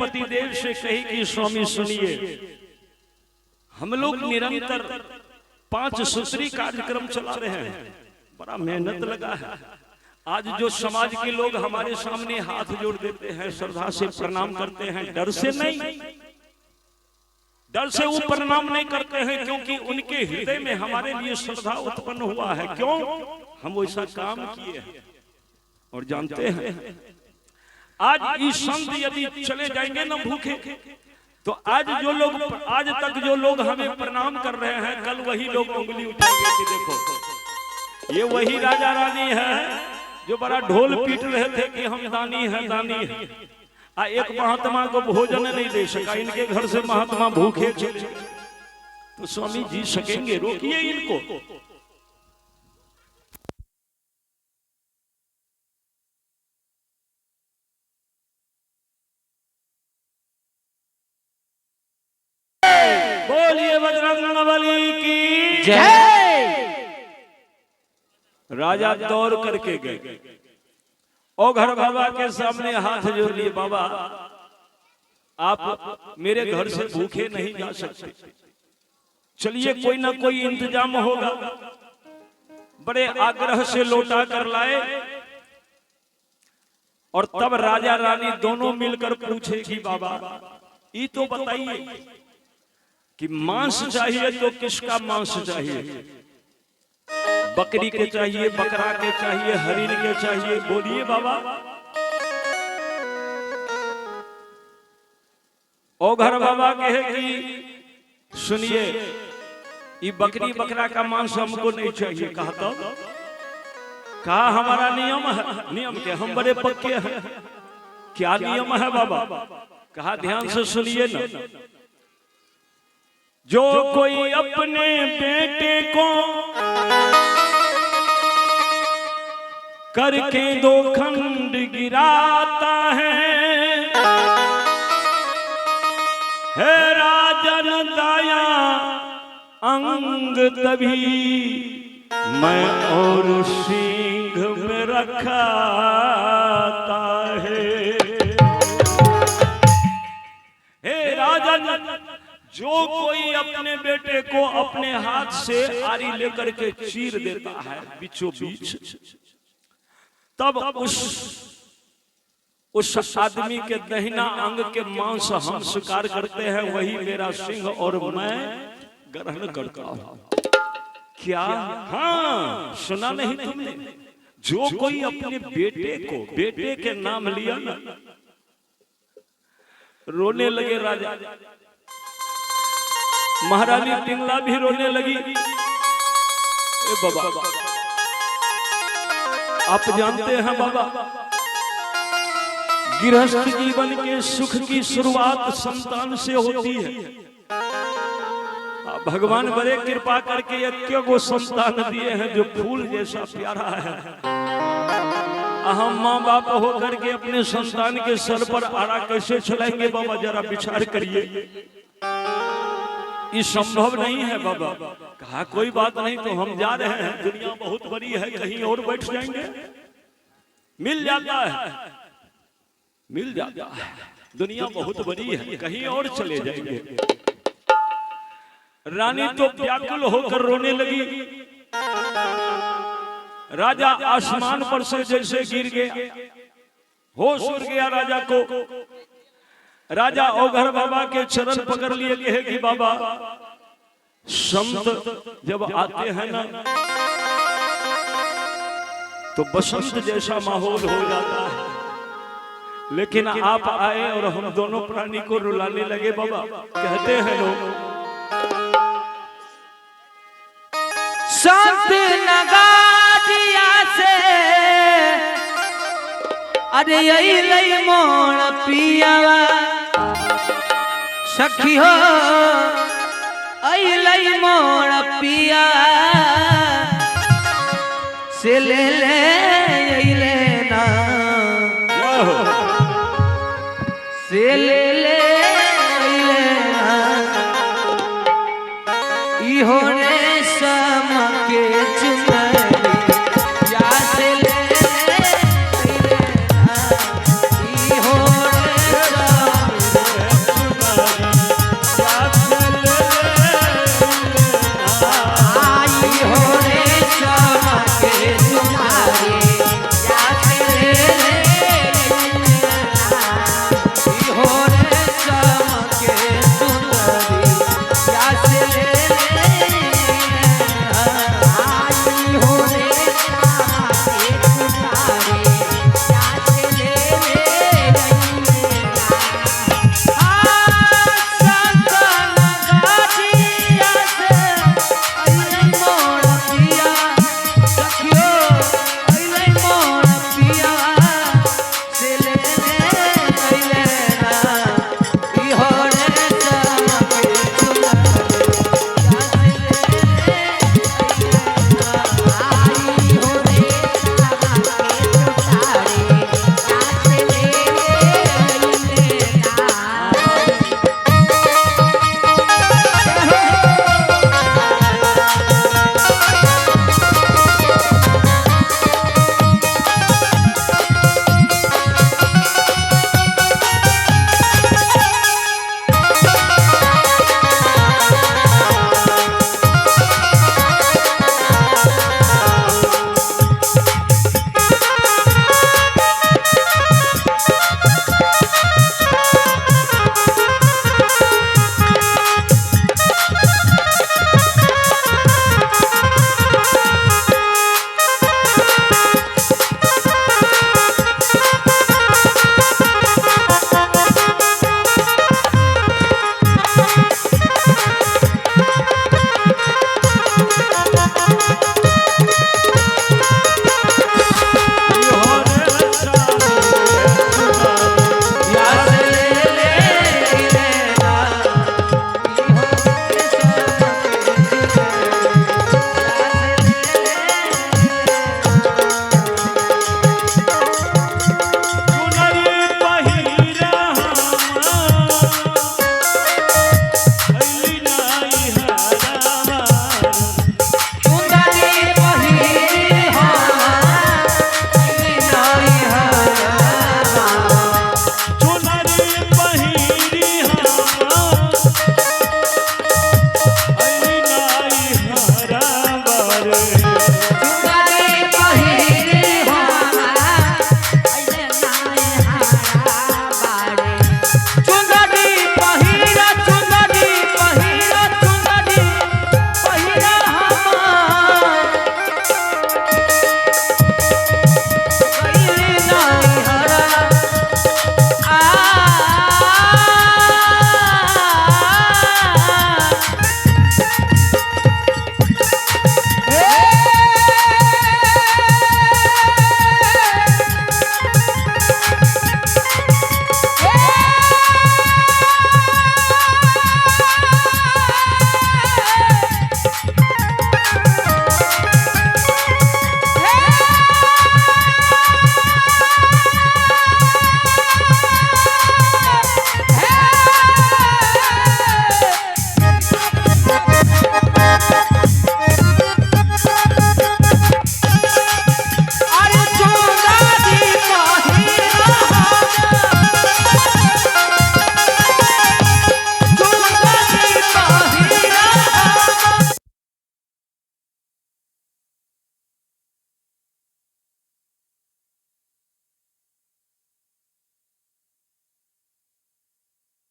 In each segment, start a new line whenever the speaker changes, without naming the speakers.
पतिदेव से कही कि स्वामी सुनिए, हम लोग निरंतर 5 सूत्री कार्यक्रम चला रहे हैं, बड़ा मेहनत लगा है। आज जो समाज के लोग हमारे सामने हाथ जोड़ देते हैं, श्रद्धा से प्रणाम करते हैं, डर से नहीं, डर से वो प्रणाम नहीं करते हैं क्योंकि उनके हृदय में हमारे लिए श्रद्धा उत्पन्न हुआ है। क्यों? हम वैसा काम किए हैं। और जानते हैं आज इस संत यदि चले जाएंगे ना भूखे, तो आज तक जो लोग हमें प्रणाम कर रहे हैं, कल वही लोग उंगली उठाएंगे कि देखो ये वही राजा रानी है जो बड़ा ढोल पीट रहे थे कि हम दानी हैं, दानी हैं। एक महात्मा को भोजन नहीं दे सका, इनके घर से महात्मा भूखे चले, तो स्वामी जी सकेंगे? रोकिए इनको। बोलिए बजरंगबली की जय। राजा दौड़ करके गए और घर बाबा के सामने हाथ जोड़ लिए, बाबा आप मेरे घर से भूखे नहीं जा सकते, चलिए कोई ना कोई इंतजाम होगा। बड़े आग्रह से लौटा कर लाए और तब राजा रानी दोनों मिलकर पूछे कि बाबा ये तो बताइए कि मांस चाहिए तो किसका मांस चाहिए? बकरी के चाहिए, बकरा के चाहिए, हरिण के चाहिए? बोलिए बाबा। ओ घर बाबा कहे कि सुनिए, ये बकरी बकरा का मांस हमको नहीं चाहिए। कहा तो कहा हमारा नियम है, नियम के हम बड़े पक्के हैं। क्या नियम है बाबा? कहा ध्यान से सुनिए ना, जो कोई अपने बेटे को करके 2 खंड गिराता है राजन दया अंग तभी मैं और सिंह में रखाता है। हे राजन, जो कोई अपने बेटे को अपने हाथ से आरी लेकर के चीर देता है बीचों बीच, तब उस आदमी के दहिना अंग के मांस हम स्वीकार करते हैं, वही मेरा सिंह और मैं ग्रहण करता हूं। क्या? हाँ, सुना नहीं तुमने? जो कोई अपने बेटे को, बेटे के नाम लिया ना, रोने लगे राजा। महारानी पिंगला भी रोने लगी। ए बाबा, आप जानते हैं बाबा, गृहस्थ जीवन के सुख की शुरुआत संतान से होती है। भगवान बड़े कृपा करके 1 संतान दिए हैं जो फूल जैसा प्यारा है। हम माँ बाप होकर के अपने संतान के सर पर आड़ा कैसे चलाएंगे बाबा? जरा विचार करिए, ये संभव नहीं है बाबा। कहा कोई बात नहीं, तो हम जा रहे हैं, दुनिया बहुत बड़ी है, कहीं और बैठ जाएंगे, मिल जाता है, मिल जाता है, दुनिया बहुत बड़ी है, कहीं और चले जाएंगे। रानी तो व्याकुल होकर रोने लगी। राजा आसमान पर से जैसे गिर गया, होश उड़ गया राजा को। राजा औघर बाबा के चरण पकड़ लिए, कहे कि बाबा संत जब आते हैं ना तो बसंत जैसा माहौल हो जाता है, लेकिन आप आए और हम दोनों प्राणी को रुलाने लगे बाबा। कहते हैं लोग
संत नगारिया से अरे यही लई मोड़ पियावा सखी हो, अइलई मोड़ पिया से ले ना से ले ना इहो ने सम के चुनरी या से ले ना इहो ने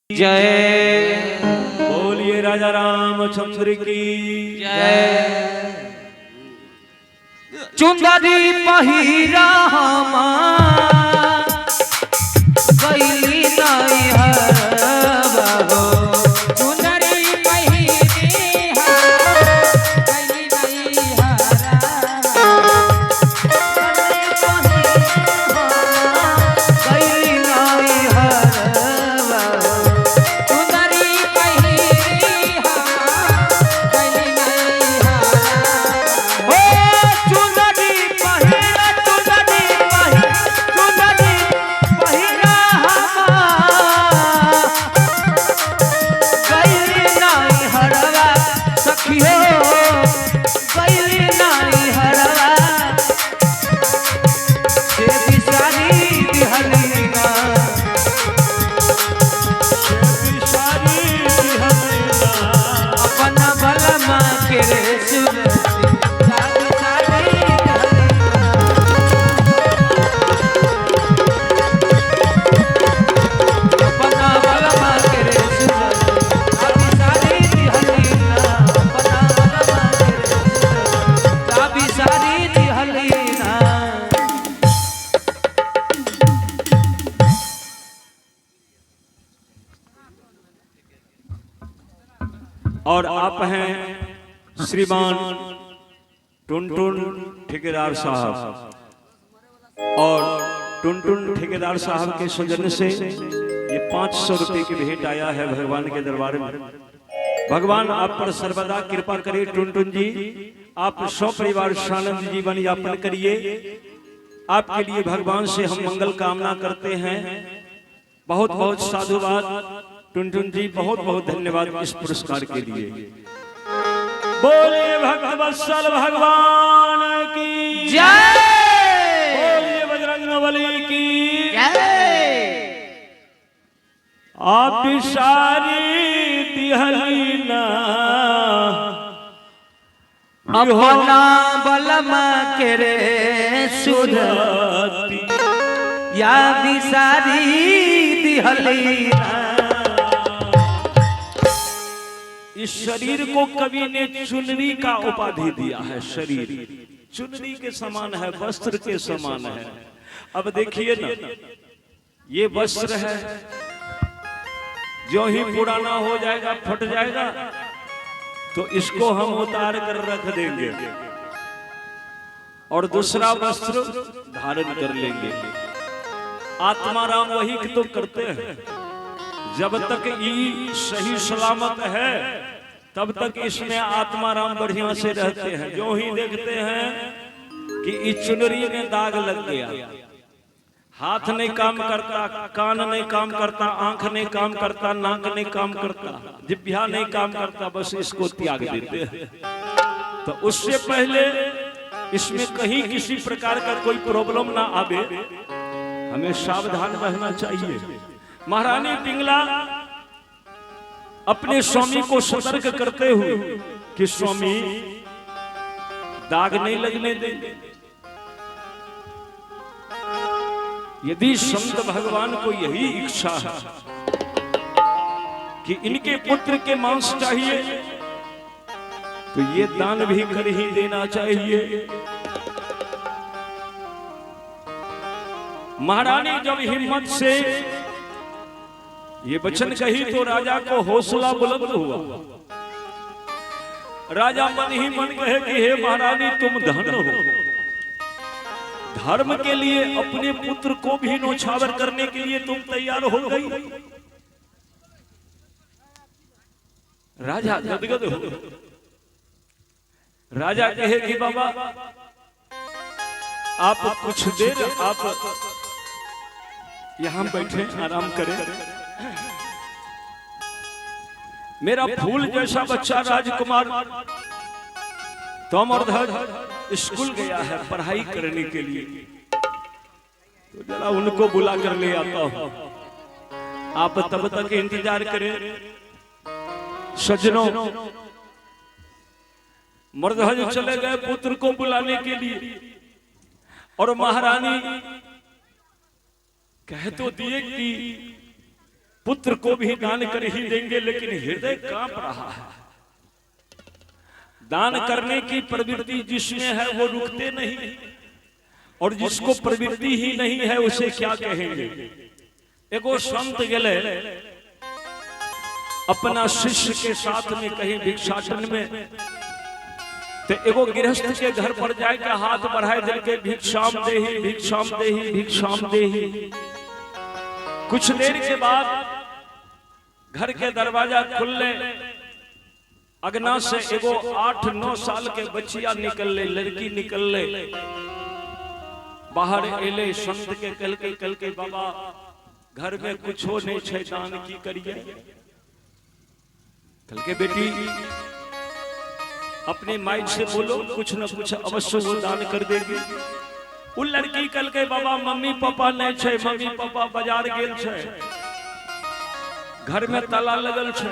जय।
बोलिए राजा रामचंद्र की
जय। चुंदरी पहिरा गईली नहीं हरबो। चुंदरी पहिरा गईली नहीं हरबो। गईली नहीं हरबो। चुंदरी पहिरा गईली नहीं हरबो। चुंदरी पहिरा चुंदरी पहिरा गईली नहीं हरबा। सखियो गईली नहीं हरबा। से बिसारी दिहलीना अपना बलमा के रे सुरती बिसारी दिहलीना। अपना बलमा के रे सुरती बिसारी दिहलीना। अपना बलमा के रे सुरती बिसारी दिहलीना।
और आप हैं श्रीमान टुनटुन ठेकेदार साहब, और टुनटुन ठेकेदार साहब के सौजन्य से ये 500 रुपए की भेंट आया है भगवान के दरबार में। भगवान आप पर सर्वदा कृपा करे। टुनटुन जी आप सौ परिवार सानंद जीवन यापन करिए। आपके लिए भगवान से हम मंगल कामना करते हैं। बहुत बहुत साधुवाद टुनटुन जी, बहुत बहुत धन्यवाद इस पुरस्कार के लिए। बोलिए भक्तवत्सल भगवान की
जय।
बोलिए बजरंगबली की
जय।
आप सारी दिहलीना
अपना बलमा के रे सुरती या बिसारी दिहलीना।
इस शरीर को कवि ने चुनरी का उपाधि दिया है। शरीर चुनरी के समान है, वस्त्र के समान है। अब देखिए ना, ये वस्त्र है, जो ही पुराना हो जाएगा, फट जाएगा, तो इसको हम उतार कर रख देंगे और दूसरा वस्त्र धारण कर लेंगे। आत्माराम वही तो करते हैं। जब तक ये सही सलामत है तब तक इसमें आत्माराम बढ़िया से रहते हैं। जो ही देखते हैं कि इस चुनरी में दाग लग गया, हाथ नहीं काम करता, कान नहीं काम करता, आंख नहीं काम करता, नाक नहीं काम करता, जिह्वा नहीं काम करता, बस इसको त्याग देते हैं। तो उससे पहले इसमें कहीं किसी प्रकार का कोई प्रॉब्लम ना आवे, हमें सावधान रहना चाहिए। महारानी पिंगला अपने स्वामी को सतर्क करते हुए कि स्वामी दाग नहीं लगने देंगे। यदि संत भगवान को यही इच्छा है कि इनके पुत्र के मांस चाहिए, तो ये दान भी कर ही देना चाहिए। महारानी जब हिम्मत से ये वचन कही तो राजा को हौसला बुलंद हुआ। राजा मन ही मन कहे कि हे महारानी तुम धन हो, धर्म के लिए अपने पुत्र को भी नौछावर करने के लिए तुम तैयार हो गई। राजा गदगद हो। राजा कहे कि बाबा आप कुछ देर आप यहां बैठे आराम करें। मेरा फूल जैसा बच्चा राजकुमार तोमरध्वज स्कूल गया है पढ़ाई करने के लिए, तो जरा उनको बुला कर ले आता हूं। आप तब तक इंतजार करें। सज्जनों, मर्दहज चले गए पुत्र को बुलाने के लिए, और महारानी कह तो दिए कि पुत्र को भी दान कर ही देंगे, लेकिन हृदय कांप रहा है। दान करने की प्रवृत्ति जिसमें है वो रुकते नहीं, और जिसको प्रवृत्ति ही नहीं है उसे क्या कहेंगे। एगो संत गले अपना शिष्य के साथ में कहीं भिक्षाटन में, तो एगो गृहस्थ के घर पर जाके हाथ बढ़ाए दिल के भिक्षाम देही भिक्षाम देही भिक्षाम देही। कुछ देर के बाद घर के दरवाजा खुलले, अगना से एगो 8-9 साल के बच्चिया निकलले, लड़की निकलले, बाहर एले। संत के कल के बाबा घर में कुछ हो नहीं छे, दान की करिए। कल के बेटी अपने माई से बोलो, कुछ न कुछ अवश्य वो दान कर देगी। वो लड़की कल के बाबा मम्मी पापा नहीं छे, मम्मी पापा बाजार गेल छे, घर में ताला लगल छे,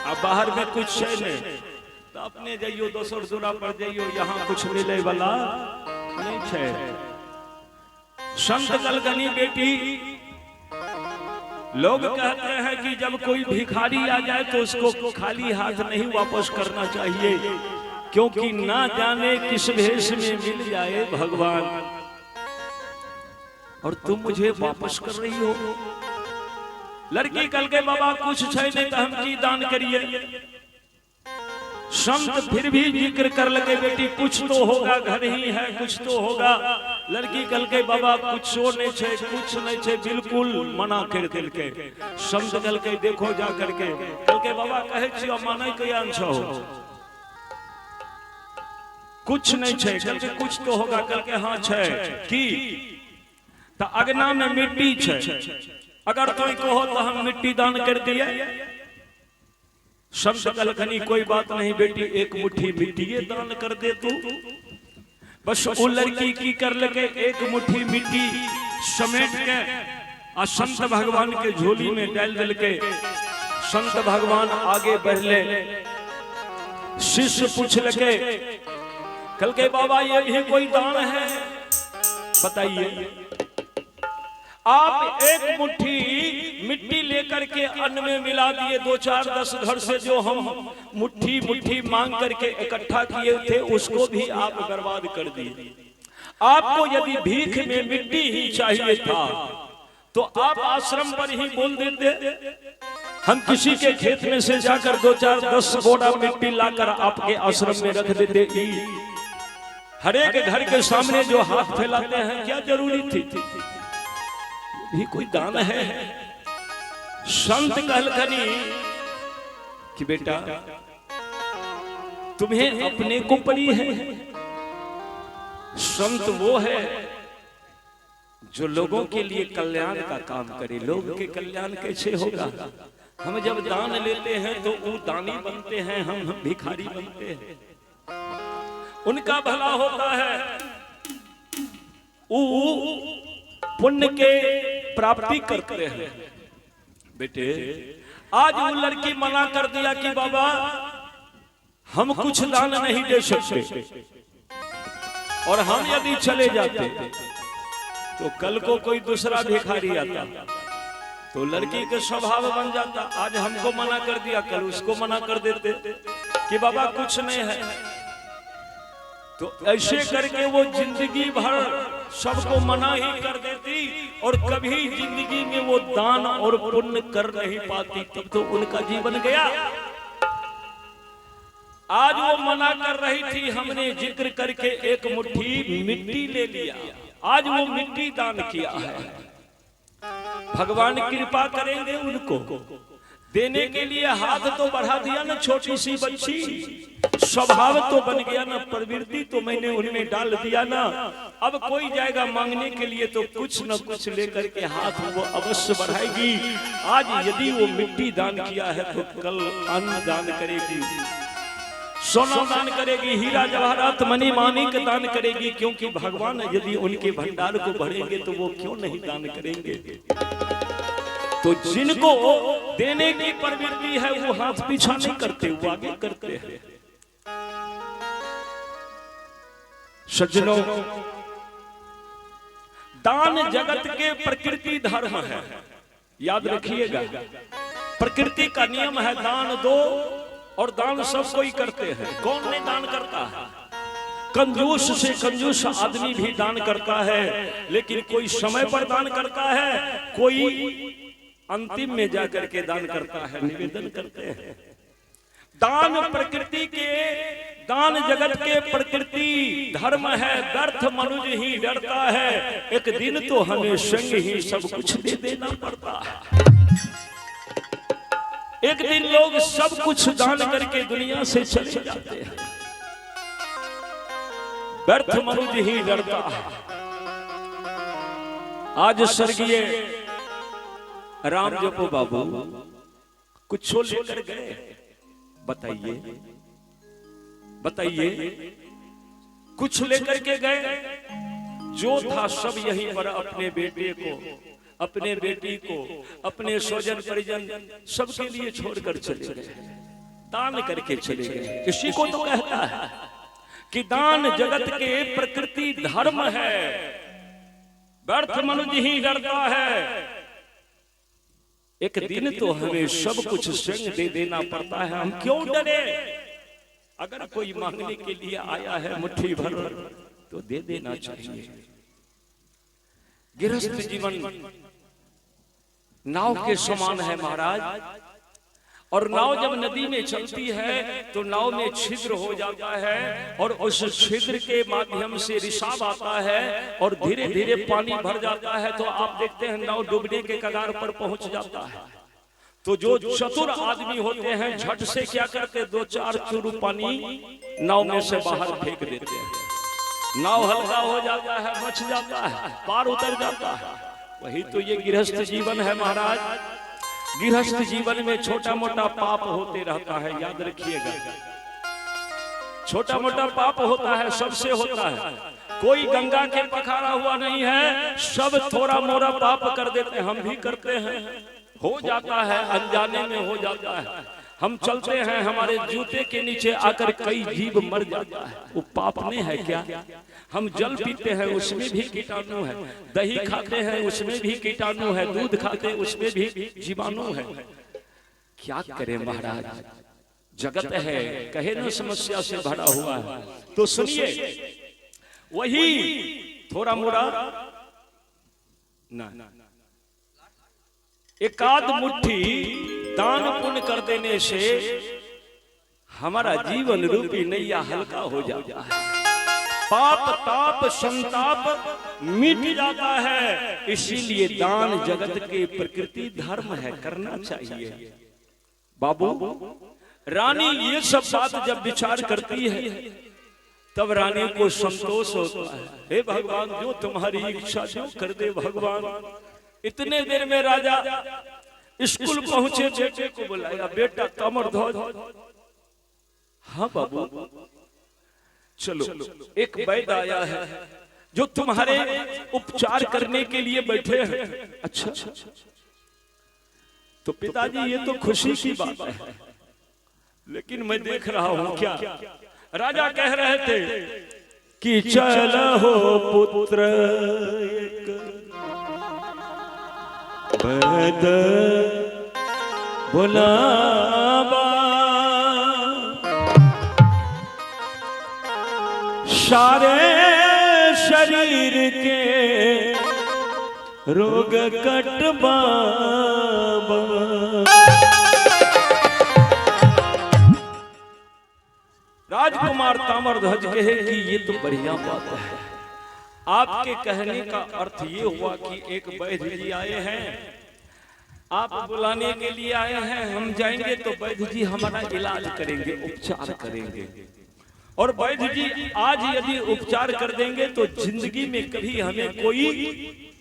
अब बाहर में कुछ है नहीं, तो अपने जाइयो दोसर दूरा पर जाइयो, यहाँ कुछ मिले वाला नहीं छे। संत कलगनी बेटी, लोग कहते हैं कि जब कोई भिखारी आ जाए तो उसको खाली हाथ नहीं वापस करना चाहिए, क्योंकि ना जाने किस भेष में मिल जाए भगवान, और तुम मुझे वापस कर रही हो। लड़की कल के बाबा कुछ छे नहीं तो हम की दान करिए। संत फिर भी जिक्र कर लगे, बेटी कुछ तो होगा, घर ही है, कुछ तो होगा। लड़की कल के बाबा कुछ नहीं छे, कुछ नहीं छे, बिल्कुल मना कर दिल के। संत कल के देखो जा करके, कल के बाबा कहे छियो माने के आंसो कुछ नहीं छे, कल के कुछ तो होगा, कल के हाँ छे की, तो अगना में मिट्टी छे, अगर कोई कहो तो हम मिट्टी दान कर दिए। संत कलखनी कोई बात नहीं बेटी, एक मुट्ठी मिट्टी दान कर दे तू। बस वो लड़की की कर लगे, एक मुट्ठी मिट्टी समेट के और संत भगवान के झोली में डाल दिल के। संत भगवान आगे बढ़ ले, शिष्य पूछ लगे, कल के बाबा ये भी कोई दान है, बताइए। आप एक मुट्ठी मिट्टी लेकर के अन्न में मिला दिए, 2-4-10 घर से जो हम मुट्ठी मुट्ठी मांग करके इकट्ठा किए थे उसको भी आप बर्बाद कर दिए। आपको यदि भीख में मिट्टी ही चाहिए था तो आप आश्रम पर ही बोल देते, हम किसी के खेत में से जाकर 2-4-10 बोरा मिट्टी लाकर आपके आश्रम में रख देते। हर एक घर के सामने जो हाथ फैलाते हैं, क्या जरूरी थी? भी कोई दान है? संत कहलखनी कि बेटा तुम्हें अपने को पड़ी है, संत वो है जो लोगों के लिए कल्याण का काम करे। लोग के कल्याण कैसे होगा? हम जब दान लेते हैं तो वो दानी बनते हैं, हम भिखारी बनते हैं। उनका भला होता है, वो पुण्य के प्राप्ति करते हैं। बेटे आज वो लड़की मना कर दिया कि बाबा हम कुछ दान नहीं दे सकते, और हम यदि चले जाते तो कल को कोई दूसरा भिखारी आता तो लड़की के स्वभाव बन जाता। आज हमको मना कर दिया, कल उसको मना कर देते कि बाबा कुछ नहीं है। तो ऐसे करके वो जिंदगी भर सबको मना ही कर देती, और कभी जिंदगी में वो दान और पुण्य कर नहीं पाती। तब तो उनका जीवन गया। आज वो मना कर रही थी, हमने जिक्र करके एक मुट्ठी मिट्टी ले लिया, आज वो मिट्टी दान किया है। भगवान कृपा करेंगे उनको। देने के लिए हाथ तो बढ़ा दिया ना, छोटी सी बच्ची, स्वभाव तो बन गया ना, प्रवृत्ति तो मैंने उनमें डाल दिया ना। अब कोई जाएगा मांगने के लिए तो कुछ न कुछ लेकर के हाथ वो अवश्य बढ़ाएगी। आज यदि वो मिट्टी दान किया है तो कल अन्न दान करेगी, सोना दान करेगी, हीरा जवाहरात मणि माणिक दान करेगी। क्योंकि भगवान यदि उनके भंडार को भरेंगे तो वो क्यों नहीं दान करेंगे। तो जिनको देने की प्रवृत्ति है वो हाथ पीछा नहीं करते, वो आगे करते हैं। सज्जनों, दान जगत के प्रकृति धर्म है। याद रखिएगा, प्रकृति का नियम है दान दो, और दान सब कोई करते हैं। कौन नहीं दान करता है? कंजूस से कंजूस आदमी भी दान करता है, लेकिन कोई समय पर दान करता है, कोई अंतिम में जाकर के दान करता है, निवेदन करते हैं। दान प्रकृति के, दान जगत के प्रकृति धर्म है, व्यर्थ मनुष्य ही डरता है, एक दिन तो हमें संग ही सब कुछ दे देना पड़ता है। एक दिन लोग सब कुछ दान करके दुनिया से चले जाते हैं, व्यर्थ मनुष्य ही डरता है। आज स्वर्गीय राम जपो बाबू कुछ लेकर गए, बताइए बताइए, कुछ लेकर के गए, जो था सब यहीं पर अपने बेटे को, अपने बेटी को, अपने स्वजन परिजन सबके लिए छोड़कर चले गए, दान करके चले गए। इसी को तो कहता है कि दान जगत के प्रकृति धर्म है, व्यर्थ मनुष्य ही डरता है, एक दिन तो हमें सब कुछ संग दे देना पड़ता है। हम क्यों डरे? अगर कोई मांगने के लिए आया है मुट्ठी भर तो दे देना चाहिए। गृहस्थ जीवन नाव के समान है महाराज, और नाव जब नदी में चलती है तो नाव में छिद्र हो जाता है, और उस छिद्र के माध्यम से रिसाव आता है और धीरे धीरे पानी भर जाता है, तो आप देखते हैं नाव डूबने के कगार पर पहुंच जाता है। तो जो चतुर आदमी होते हैं झट से क्या करते, 2-4 चुरु पानी नाव में से बाहर फेंक देते हैं, नाव हल्का हो जाता है, बच जाता है, पार उतर जाता है। वही तो ये गृहस्थ जीवन है महाराज। गृहस्थ जीवन में छोटा मोटा पाप होते रहता है, याद रखिएगा, छोटा मोटा पाप होता है, सबसे होता है। कोई गंगा के पखारा हुआ नहीं है, सब थोड़ा मोड़ा पाप कर देते हैं, हम भी करते हैं, हो जाता है, अनजाने में हो जाता है। हम चलते हैं, हमारे जूते के नीचे आकर कई जीव मर जाता है, वो पाप में है क्या? हम जल पीते हैं, उसमें भी कीटाणु है, दही खाते हैं, उसमें भी कीटाणु है, दूध खाते हैं, उसमें भी जीवाणु है। क्या करें महाराज, जगत है, कहे ना समस्या से भरा हुआ है। तो सुनिए, वही थोड़ा मोड़ा ना, एकाध मुट्ठी दान पुण्य कर देने से हमारा जीवन रूपी नैया हल्का हो जाता है, पाप ताप संताप मिट जाता है। इसीलिए दान जगत के प्रकृति धर्म है, करना चाहिए। बाबू, रानी ये सब बात जब विचार करती है तब रानी को संतोष होता है, हे भगवान जो तुम्हारी इच्छा जो कर दे भगवान। इतने देर में राजा स्कूल पहुंचे, बेटे को बुलाया, बेटा कमर ध्वज। हाँ बाबू, चलो एक वैद्य आया है जो तुम्हारे उपचार करने के लिए बैठे हैं। अच्छा, तो पिताजी ये तो खुशी की बात है, लेकिन मैं देख रहा हूं क्या, राजा कह रहे थे कि चलो पुत्र वैद्य बुलावा, सारे शरीर के रोग कटवा। राजकुमार ताम्रध्वज कहे कि ये तो बढ़िया बात है। आपके कहने का अर्थ ये हुआ कि एक वैद्य जी आए हैं, आप बुलाने के लिए आए हैं, हम जाएंगे तो वैद्य जी हमारा इलाज करेंगे, उपचार करेंगे। और वैद्य जी आज यदि उपचार कर देंगे तो जिंदगी में कभी हमें कोई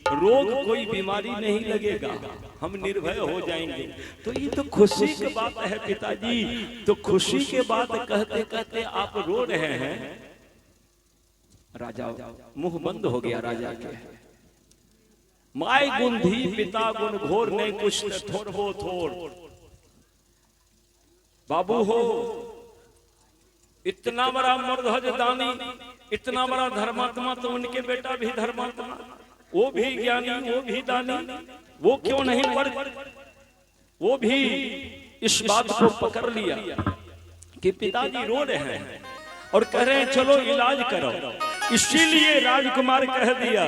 रोग, कोई बीमारी नहीं लगेगा, हम निर्भय हो जाएंगे। तो ये तो खुशी की बात है पिताजी। तो खुशी के बात कहते कहते आप रो रहे हैं। राजा मुंह बंद हो गया राजा के। माय गुण धी पिता गुण घोर, नहीं कुछ थोड़ हो थोड़। बाबू हो, इतना बड़ा मर्दहज दानी, इतना बड़ा धर्मात्मा, तो उनके बेटा भी धर्मात्मा, वो भी ज्ञानी, वो भी दानी। वो क्यों नहीं पर वो भी इस बात को पकड़ लिया कि पिताजी रो रहे हैं और कह रहे हैं चलो इलाज करो। इसीलिए राजकुमार कह दिया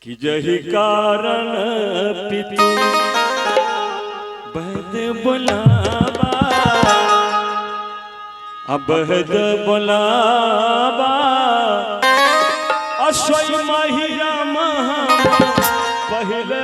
कि जही कारण पितु बहद बुलावा, अबहद बुलावा असोई महिया महा पहले